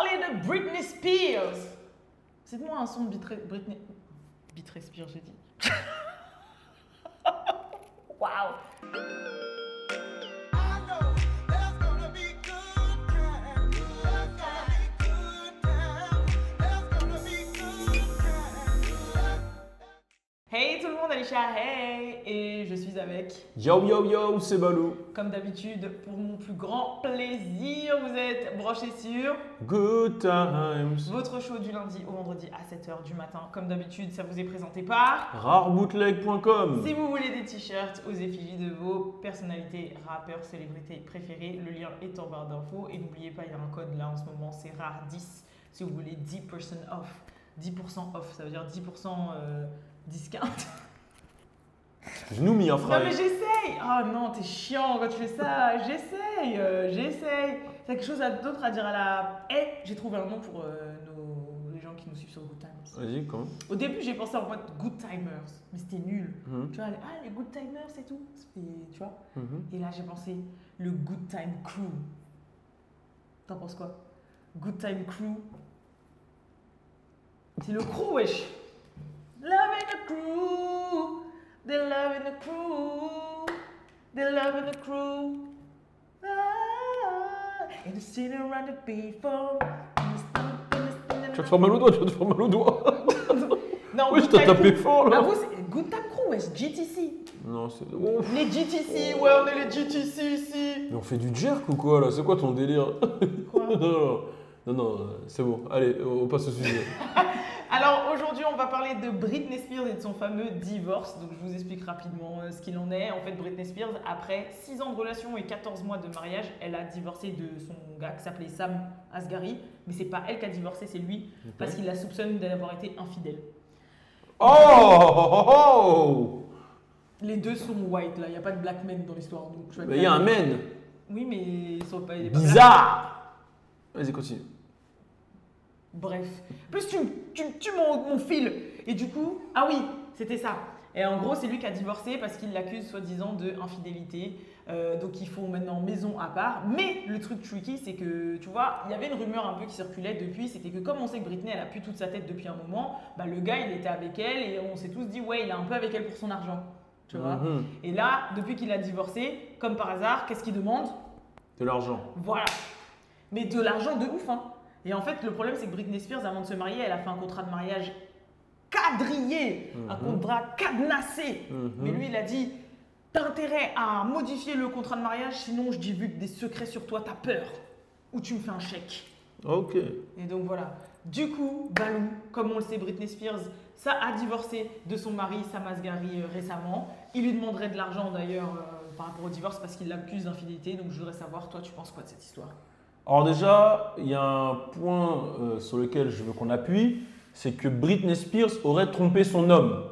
parler de Britney Spears. C'est moi un son de Britney Spears, j'ai dit. Waouh. Hey tout le monde, Alicia, hey! Et je suis avec... Yo yo yo, c'est Balou. Comme d'habitude, pour mon plus grand plaisir, vous êtes branchés sur... Good Times. Votre show du lundi au vendredi à 7h du matin. Comme d'habitude, ça vous est présenté par... Rarebootleg.com. Si vous voulez des t-shirts aux effigies de vos personnalités, rappeurs, célébrités préférées, le lien est en barre d'infos. Et n'oubliez pas, il y a un code là en ce moment, c'est RAR10. Si vous voulez 10% off. 10% off, ça veut dire 10% discount. Je nous mis un Non frère. mais j'essaye. Oh non, t'es chiant quand tu fais ça. J'essaye. T'as quelque chose d'autre à dire à la... j'ai trouvé un nom pour les gens qui nous suivent sur Good Timers. Vas-y, comment? Au début, j'ai pensé en mode Good Timers, mais c'était nul. Tu vois, les Good Timers et tout. Tu vois. Et là, j'ai pensé le Good Time Crew. T'en penses quoi? Good Time Crew. C'est le crew, wesh. Loving the crew. They're loving the crew. They're loving the crew. And they're sitting around the people. Tu vas te faire mal au doigt, Non, oui, je t'ai tapé fort là. Bah vous, c'est Good Time Crew, wesh, GTC. Non, c'est. Les GTC, ouais, on est les GTC ici. Mais on fait du jerk ou quoi là? C'est quoi ton délire? Quoi? Non, c'est bon. Allez, on passe au sujet. Alors aujourd'hui, on va parler de Britney Spears et de son fameux divorce. Donc je vous explique rapidement ce qu'il en est. En fait, Britney Spears, après 6 ans de relation et 14 mois de mariage, elle a divorcé de son gars qui s'appelait Sam Asghari. Mais c'est pas elle qui a divorcé, c'est lui, parce qu'il la soupçonne d'avoir été infidèle. Oh! Les deux sont white là, il n'y a pas de black men dans l'histoire. Mais il y a un men. Oui, mais ils sont pas. Bizarre! Vas-y, continue. Bref. Plus tu tues mon fil. Et du coup, ah oui, c'était ça. Et en gros, c'est lui qui a divorcé parce qu'il l'accuse soi-disant d'infidélité. Donc ils font maintenant maison à part. Mais le truc tricky, c'est que tu vois, il y avait une rumeur un peu qui circulait depuis. C'était que comme on sait que Britney, elle a pu toute sa tête depuis un moment, bah, le gars, il était avec elle et on s'est tous dit, ouais, il est un peu avec elle pour son argent. Tu vois. Et là, depuis qu'il a divorcé, comme par hasard, qu'est-ce qu'il demande? De l'argent. Voilà. Mais de l'argent de ouf, hein. Et en fait, le problème, c'est que Britney Spears, avant de se marier, elle a fait un contrat de mariage quadrillé, un contrat cadenassé. Mais lui, il a dit, t'as intérêt à modifier le contrat de mariage, sinon je divulgue des secrets sur toi, t'as peur. Ou tu me fais un chèque. Ok. Et donc voilà. Du coup, Balou, comme on le sait, Britney Spears, ça a divorcé de son mari, Sam Asghari, récemment. Il lui demanderait de l'argent d'ailleurs par rapport au divorce parce qu'il l'accuse d'infidélité. Donc je voudrais savoir, toi, tu penses quoi de cette histoire? Alors déjà, il y a un point sur lequel je veux qu'on appuie, c'est que Britney Spears aurait trompé son homme.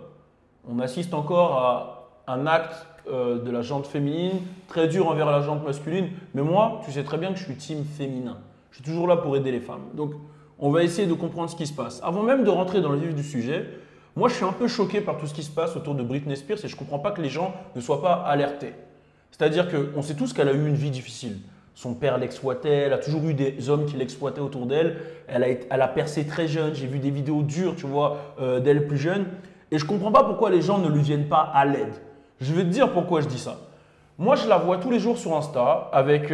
On assiste encore à un acte de la gente féminine très dur envers la gente masculine. Mais moi, tu sais très bien que je suis team féminin. Je suis toujours là pour aider les femmes. Donc, on va essayer de comprendre ce qui se passe. Avant même de rentrer dans le vif du sujet, moi, je suis un peu choqué par tout ce qui se passe autour de Britney Spears et je ne comprends pas que les gens ne soient pas alertés. C'est-à-dire qu'on sait tous qu'elle a eu une vie difficile. Son père l'exploitait, elle a toujours eu des hommes qui l'exploitaient autour d'elle. Elle a percé très jeune, j'ai vu des vidéos dures, tu vois, d'elle plus jeune. Et je ne comprends pas pourquoi les gens ne lui viennent pas à l'aide. Je vais te dire pourquoi je dis ça. Moi, je la vois tous les jours sur Insta avec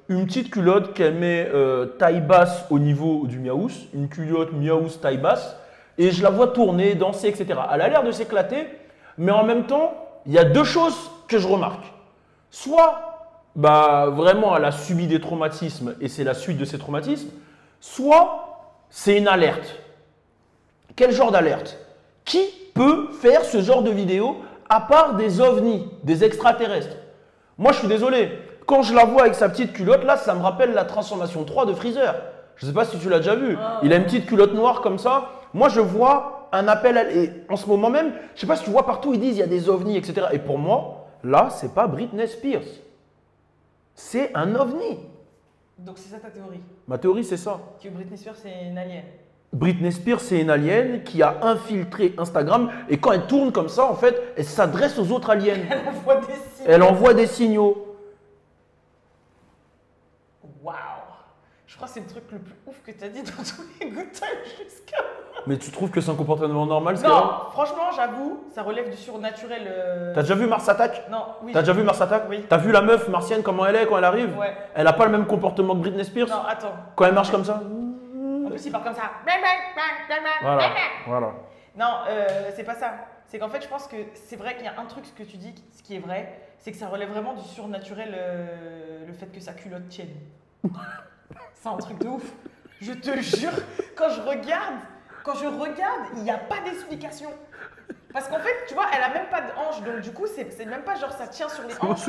une petite culotte qu'elle met taille basse au niveau du miaous, une culotte miaous taille basse. Et je la vois tourner, danser, etc. Elle a l'air de s'éclater, mais en même temps, il y a deux choses que je remarque. Soit vraiment, elle a subi des traumatismes et c'est la suite de ces traumatismes. Soit, c'est une alerte. Quel genre d'alerte? Qui peut faire ce genre de vidéo à part des ovnis, des extraterrestres? Moi, je suis désolé. Quand je la vois avec sa petite culotte, là, ça me rappelle la transformation 3 de Freezer. Je ne sais pas si tu l'as déjà vu. Il a une petite culotte noire comme ça. Moi, je vois un appel à... Et en ce moment même, je ne sais pas si tu vois partout, ils disent il y a des ovnis, etc. Et pour moi, là, ce n'est pas Britney Spears. C'est un ovni. Donc c'est ça ta théorie? Ma théorie, c'est ça. Que Britney Spears, c'est une alien? Britney Spears, c'est une alien qui a infiltré Instagram et quand elle tourne comme ça, en fait, elle s'adresse aux autres aliens. Elle envoie des signaux. Elle envoie des signaux. Waouh! Je crois que c'est le truc le plus ouf que tu as dit dans tous les Good Times jusqu'à. Mais tu trouves que c'est un comportement normal, ce Non, qu'elle franchement, j'avoue, ça relève du surnaturel. T'as déjà vu Mars Attack? Non, oui. T'as déjà vu Mars Attack? Oui. T'as vu la meuf martienne, comment elle est quand elle arrive? Ouais. Elle a pas le même comportement que Britney Spears? Non, attends. Quand elle marche comme ça? En plus, il parle comme ça. Voilà. Non, c'est pas ça. C'est qu'en fait, je pense que c'est vrai qu'il y a un truc, ce que tu dis, ce qui est vrai, c'est que ça relève vraiment du surnaturel, le fait que sa culotte tienne. C'est un truc de ouf. Je te jure, quand je regarde, il n'y a pas d'explication. Parce qu'en fait, tu vois, elle a même pas de hanche, donc du coup, c'est même pas genre ça tient sur les hanches.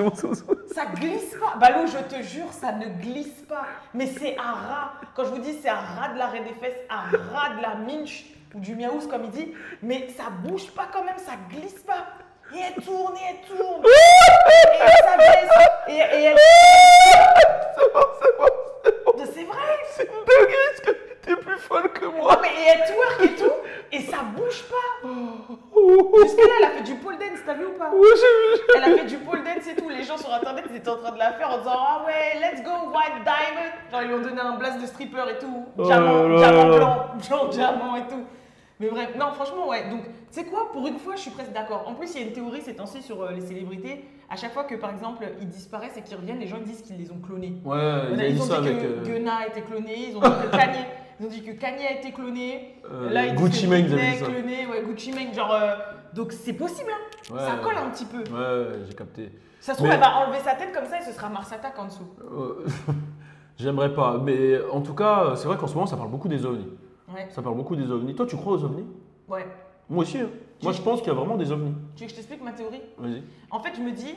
Ça glisse pas. Balou, je te jure, ça ne glisse pas. Mais c'est un rat. Quand je vous dis, c'est un rat de l'arrêt des fesses, un rat de la minche ou du miaous, comme il dit. Mais ça bouge pas quand même, ça glisse pas. Et elle tourne, et elle tourne. Et ça baisse. Et elle. C'est vrai. C'est une dinguerie, parce que t'es plus folle que moi. Non, mais et elle twerk et tout, et ça bouge pas. Jusque-là, elle a fait du pole dance, t'as vu ou pas? Oui, j'ai vu. Elle a fait du pole dance et tout. Les gens sur internet, ils étaient en train de la faire en disant ah ouais, let's go, white diamond. Genre, ils lui ont donné un blast de stripper et tout. Diamant, diamant blanc, genre diamant et tout. Mais bref, non, franchement, ouais. Donc, tu sais quoi, pour une fois, je suis presque d'accord. En plus, il y a une théorie ces temps-ci sur les célébrités. À chaque fois que, par exemple, ils disparaissent et qu'ils reviennent, les gens disent qu'ils les ont clonés. Ouais, Ils ont dit ça que avec. Gunna a été cloné, ils ont dit que Kanye. Ils ont dit que Kanye a été cloné. Là, ils Gucci disent que Mane, Britney ils avaient est dit ça. cloné. Ouais, Gucci Mane, genre. Donc, c'est possible, hein. Ouais, Ça colle un petit peu. Ouais, j'ai capté. Ça se trouve, Mais- elle va enlever sa tête comme ça et ce sera Mars Attack en dessous. J'aimerais pas. Mais en tout cas, c'est vrai qu'en ce moment, ça parle beaucoup des ovnis. Ouais. Ça parle beaucoup des ovnis. Toi, tu crois aux ovnis? Ouais. Moi aussi. Hein. Moi, je pense qu'il y a vraiment des ovnis. Tu veux que je t'explique ma théorie? Vas-y. En fait, je me dis,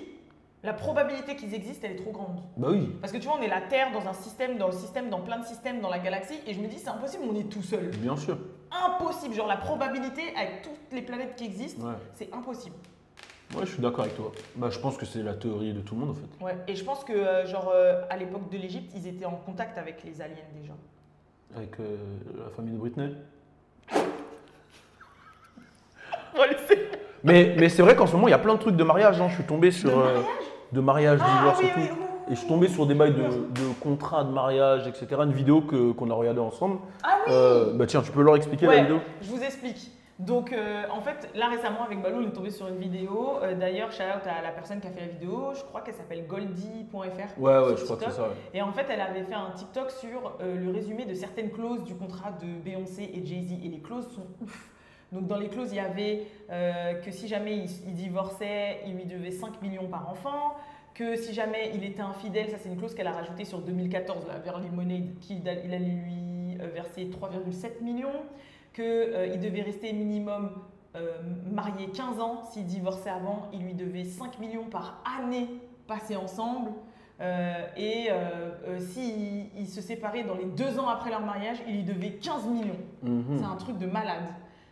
la probabilité qu'ils existent, elle est trop grande. Bah oui. Parce que tu vois, on est la Terre dans un système, dans le système, dans plein de systèmes, dans la galaxie, et je me dis, c'est impossible, on est tout seul. Bien sûr. Impossible. Genre, la probabilité avec toutes les planètes qui existent, Ouais. c'est impossible. Ouais, je suis d'accord avec toi. Bah, je pense que c'est la théorie de tout le monde, en fait. Ouais. Et je pense que, à l'époque de l'Égypte, ils étaient en contact avec les aliens déjà. Avec la famille de Britney. On va laisser. Mais c'est vrai qu'en ce moment, il y a plein de trucs de mariage. Hein. Je suis tombé sur. De mariage de mariage, Ah divorce oui, et tout. oui, oui. Et je suis tombé sur des bails de contrats de mariage, etc. Une vidéo qu'on a regardée ensemble. Ah oui. Bah tiens, tu peux leur expliquer la Ouais, vidéo? je vous explique. Donc, en fait, là récemment avec Balou, on est tombé sur une vidéo. D'ailleurs, shout out à la personne qui a fait la vidéo. Je crois qu'elle s'appelle Goldie.fr. Ouais, sur je crois que TikTok. c'est ça. Ouais. Et en fait, elle avait fait un TikTok sur le résumé de certaines clauses du contrat de Beyoncé et Jay-Z. Et les clauses sont ouf. Donc, dans les clauses, il y avait que si jamais il divorçait, il lui devait 5 millions par enfant. Que si jamais il était infidèle, ça c'est une clause qu'elle a rajoutée sur 2014, la vers Lemonade, qu'il allait lui verser 3,7 millions. Qu'il devait rester minimum marié 15 ans. S'il divorçait avant, il lui devait 5 millions par année passée ensemble. S'il se séparait dans les 2 ans après leur mariage, il lui devait 15 millions. Mhm. C'est un truc de malade.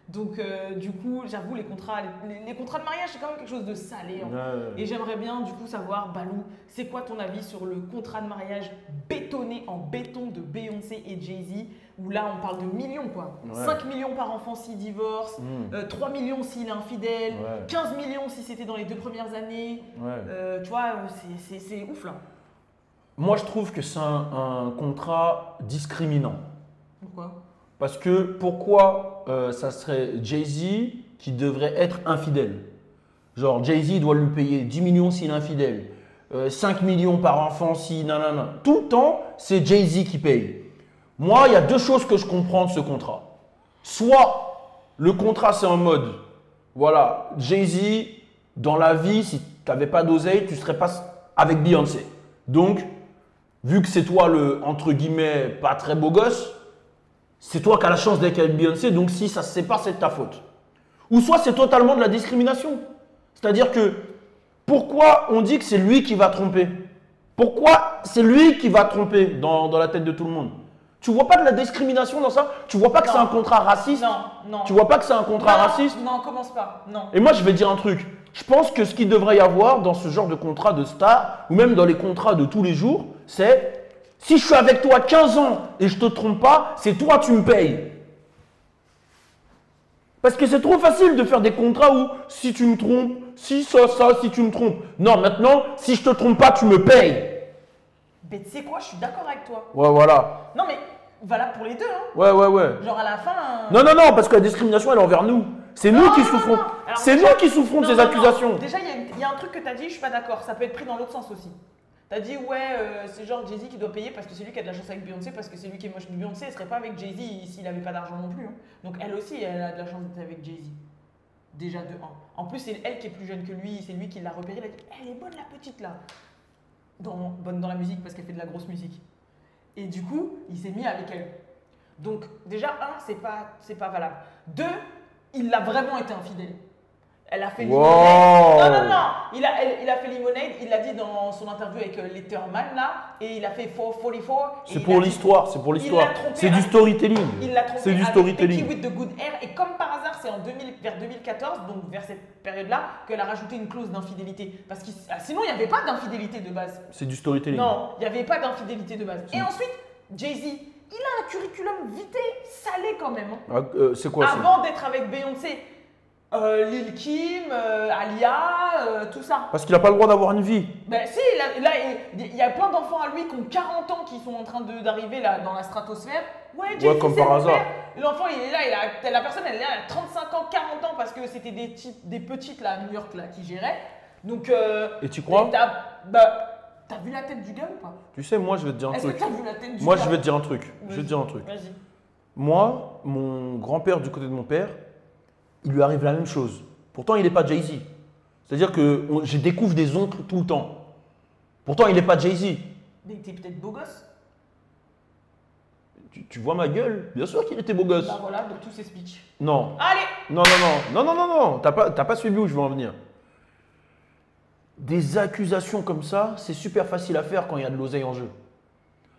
Donc, du coup, j'avoue, les contrats de mariage, c'est quand même quelque chose de salé. Hein. Ouais. Et j'aimerais bien, du coup, savoir, Balou, c'est quoi ton avis sur le contrat de mariage bétonné en béton de Beyoncé et Jay-Z, où là, on parle de millions, quoi. Ouais. 5 millions par enfant s'il divorce, 3 millions s'il est infidèle, Ouais. 15 millions si c'était dans les 2 premières années. Ouais. Tu vois, c'est ouf, là. Moi, je trouve que c'est un contrat discriminant. Pourquoi? Parce que pourquoi ça serait Jay-Z qui devrait être infidèle? Genre, Jay-Z doit lui payer 10 millions s'il est infidèle, 5 millions par enfant si nanana. Tout le temps, c'est Jay-Z qui paye. Moi, il y a 2 choses que je comprends de ce contrat. Soit le contrat, c'est en mode, voilà, Jay-Z, dans la vie, si tu n'avais pas d'oseille, tu ne serais pas avec Beyoncé. Donc, vu que c'est toi le, entre guillemets, pas très beau gosse, c'est toi qui as la chance d'être avec Beyoncé, donc si ça se sépare, c'est de ta faute. Ou soit c'est totalement de la discrimination. C'est-à-dire que pourquoi on dit que c'est lui qui va tromper? Pourquoi c'est lui qui va tromper dans la tête de tout le monde? Tu vois pas de la discrimination dans ça? Tu vois pas que Non. c'est un contrat raciste? Non. Tu vois pas que c'est un contrat raciste? Non, commence pas. Non. Et moi, je vais dire un truc. Je pense que ce qu'il devrait y avoir dans ce genre de contrat de star, ou même dans les contrats de tous les jours, c'est si je suis avec toi 15 ans et je te trompe pas, c'est toi tu me payes. Parce que c'est trop facile de faire des contrats où si tu me trompes, si tu me trompes. Non, maintenant, si je te trompe pas, tu me payes. Ben, tu sais quoi, je suis d'accord avec toi. Ouais, voilà. Non, mais valable pour les deux. Hein. Ouais, ouais, ouais. Genre à la fin. Non, non, non, parce que la discrimination, elle est envers nous. C'est nous qui souffrons. Alors, C'est déjà- nous qui souffrons de non, ces non, non. accusations. Déjà, il y a un truc que tu as dit, je suis pas d'accord. Ça peut être pris dans l'autre sens aussi. Tu as dit, ouais, c'est genre Jay-Z qui doit payer parce que c'est lui qui a de la chance avec Beyoncé, parce que c'est lui qui est moche. Beyoncé, elle serait pas avec Jay-Z s'il avait pas d'argent non plus. Hein. Donc elle aussi, elle a de la chance d'être avec Jay-Z. Déjà de 1. En plus, c'est elle qui est plus jeune que lui, c'est lui qui l'a repérée. Il a dit, elle est bonne la petite là. Bonne dans la musique parce qu'elle fait de la grosse musique. Et du coup, il s'est mis avec elle. Donc, déjà, c'est pas valable. 2, il a vraiment été infidèle. Elle a fait Wow. Lemonade. Non, non, non. Il a fait Lemonade, il l'a dit dans son interview avec Letterman là, et il a fait 444. C'est pour l'histoire, c'est pour l'histoire. trompé C'est du avec- storytelling. Il l'a trompé C'est du avec storytelling. Becky with the Good Hair, et comme par hasard, c'est vers 2014, donc vers cette période-là, qu'elle a rajouté une clause d'infidélité. Parce que sinon, il n'y avait pas d'infidélité de base. C'est du storytelling. Non, il n'y avait pas d'infidélité de base. Si. Et ensuite, Jay-Z, il a un curriculum vitae salé quand même. Hein. Ah, c'est quoi ça? Avant d'être avec Beyoncé, Lil Kim, Alia, tout ça. Parce qu'il n'a pas le droit d'avoir une vie. Ben si, là, il y a plein d'enfants à lui qui ont 40 ans qui sont en train d'arriver là dans la stratosphère. Ouais, Jay-Z, comme c'est par mon hasard. père. Et l'enfant, il est là, la personne, elle est là, elle a 35 ans, 40 ans parce que c'était des petites là à New York là qui géraient. Donc, Et tu crois? T'as vu la tête du gars ou pas? Tu sais, moi, je vais te dire un Est-ce que truc. t'as vu la tête du Moi, gars? je vais te dire un truc. Je vais te dire un truc. Vas-y. Moi, mon grand-père du côté de mon père, il lui arrive la même chose. Pourtant, il n'est pas Jay-Z. C'est-à-dire que je découvre des oncles tout le temps. Pourtant, il n'est pas Jay-Z. Mais t'es peut-être beau gosse. Tu vois ma gueule? Bien sûr qu'il était beau gosse. Bah voilà, donc tous ces speeches. Non. Allez! Non, non, non, non, non, non, non. T'as pas suivi où je veux en venir. Des accusations comme ça, c'est super facile à faire quand il y a de l'oseille en jeu.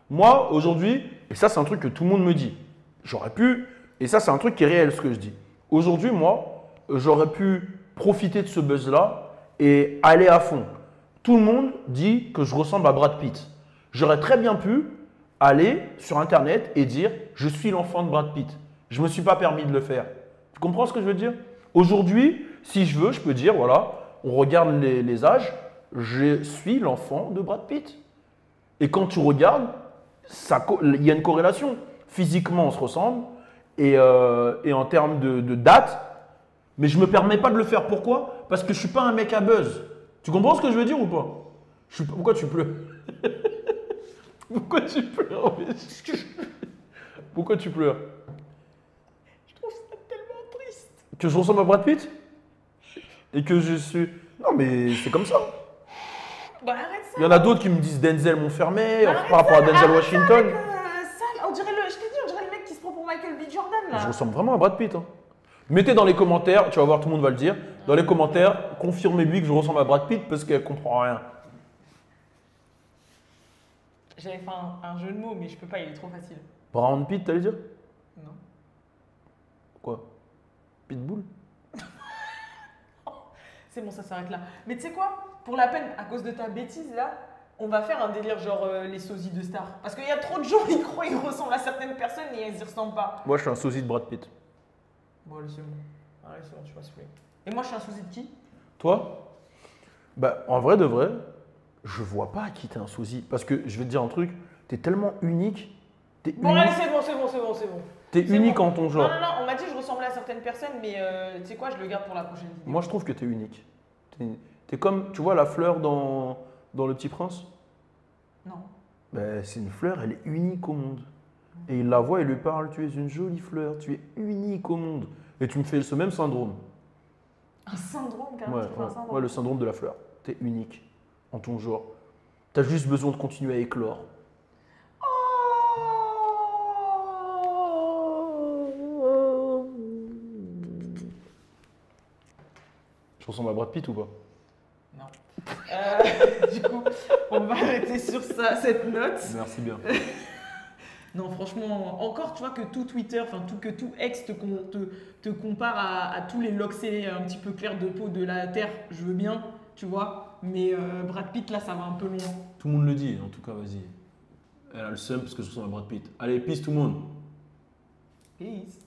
Moi, aujourd'hui, et ça, c'est un truc que tout le monde me dit. J'aurais pu, et ça, c'est un truc qui est réel, ce que je dis. Aujourd'hui, moi, j'aurais pu profiter de ce buzz-là et aller à fond. Tout le monde dit que je ressemble à Brad Pitt. J'aurais très bien pu aller sur Internet et dire « Je suis l'enfant de Brad Pitt ». Je ne me suis pas permis de le faire. Tu comprends ce que je veux dire? Aujourd'hui, si je veux, je peux dire, voilà, on regarde les âges, je suis l'enfant de Brad Pitt. Et quand tu regardes, il y a une corrélation. Physiquement, on se ressemble et en termes de date, mais je ne me permets pas de le faire. Pourquoi? Parce que je ne suis pas un mec à buzz. Tu comprends ce que je veux dire ou pas? Pourquoi tu pleures? Pourquoi tu pleures? Pourquoi tu pleures? Je trouve ça tellement triste. Que je ressemble à Brad Pitt? Et que je suis… Non mais c'est comme ça. Bah arrête ça. Il y en a d'autres qui me disent Denzel Montfermé Arrête par rapport à ça, Denzel arrête Washington. Ça, on dirait je t'ai dit, on dirait le mec qui se prend pour Michael B. Jordan là. Je ressemble vraiment à Brad Pitt. Hein. Mettez dans les commentaires, tu vas voir, tout le monde va le dire. Dans les commentaires, confirmez-lui que je ressemble à Brad Pitt parce qu'elle comprend rien. J'avais fait un jeu de mots, mais je peux pas, il est trop facile. Brown Pitt, t'allais dire? Non. Quoi? Pitbull? C'est bon, ça s'arrête là. Mais tu sais quoi? Pour la peine, à cause de ta bêtise là, on va faire un délire genre les sosies de stars. Parce qu'il y a trop de gens, ils croient qu'ils ressemblent à certaines personnes et elles y ressemblent pas. Moi, je suis un sosie de Brad Pitt. Bon, allez, c'est bon. Allez, c'est bon, tu vas souffler. Et moi, je suis un sosie de qui? Toi? Bah, en vrai de vrai, je vois pas à qui t'es un sosie. Parce que je vais te dire un truc, t'es tellement unique. T'es Bon, unique, allez, c'est bon, c'est bon, c'est bon, c'est bon. t'es C'est unique bon. en ton genre. Non, non, non, on m'a dit que je ressemblais à certaines personnes, mais tu sais quoi, je le garde pour la prochaine vidéo. Moi, je trouve que t'es unique. T'es comme, tu vois, la fleur dans Le Petit Prince? Non. Ben, c'est une fleur, elle est unique au monde. Et il la voit et lui parle, tu es une jolie fleur, tu es unique au monde. Et tu me fais ce même syndrome. Un syndrome, carrément, Ouais, tu fais un syndrome. ouais, le syndrome de la fleur. Tu es unique en ton genre. Tu as juste besoin de continuer à éclore. Je ressemble à Brad Pitt ou pas? Non. Du coup, on va arrêter sur ça, cette note. Merci bien. Non, franchement, encore, tu vois, que tout Twitter, enfin, que tout ex te compare à tous les loxés un petit peu clairs de peau de la Terre, je veux bien, tu vois. Mais Brad Pitt, là, ça va un peu loin. Tout le monde le dit, en tout cas, vas-y. Elle a le seum parce que je ressemble à Brad Pitt. Allez, peace tout le monde. Peace.